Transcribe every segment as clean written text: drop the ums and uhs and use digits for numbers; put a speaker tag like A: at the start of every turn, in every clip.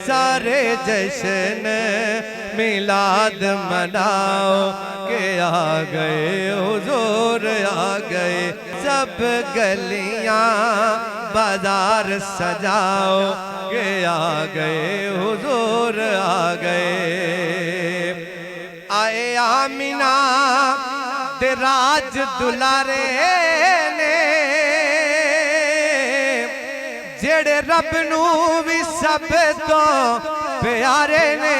A: सारे जश्न मिलाद मनाओ के आ गए हुजूर आ गए। सब गलियां बाजार सजाओ के आ गए हुजूर आ गए। आए आमिना ते राज दुलारे ने जेड़े रब नू भी सब तो प्यारे ने,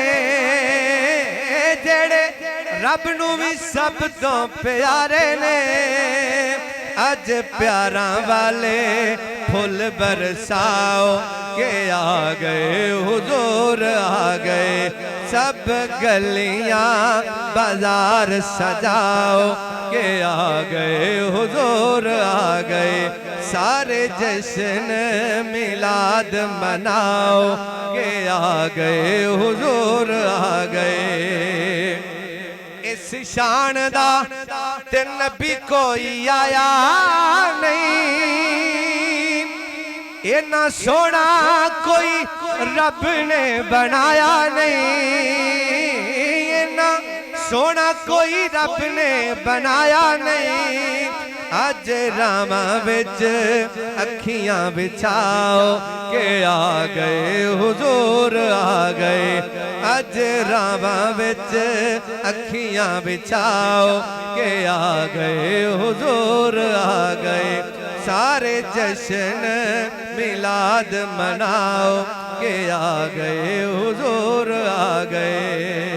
A: जेड़े रब नू भी सब तो प्यारे ने। अज प्यारा वाले फुल बरसाओ के आ गए हुजूर आ गए। सब गलियां बाजार सजाओ के आ गए हुजूर आ गए। सारे जश्न मिलाद मनाओ के आ गए हुजूर आ गए। इस शान दा ते नबी कोई आया नहीं, इन्ना सोना कोई रब ने बनाया नहीं, इन्ना सोना कोई रब ने बनाया नहीं। अज रामा विच अखियां बिछाओ के आ गए हुजूर आ गए। अज रामा विच अखियां बिछाओ के आ गए हुजूर आ गए। सारे जश्न मिलाद मनाओ के आ गए हुजूर आ गए।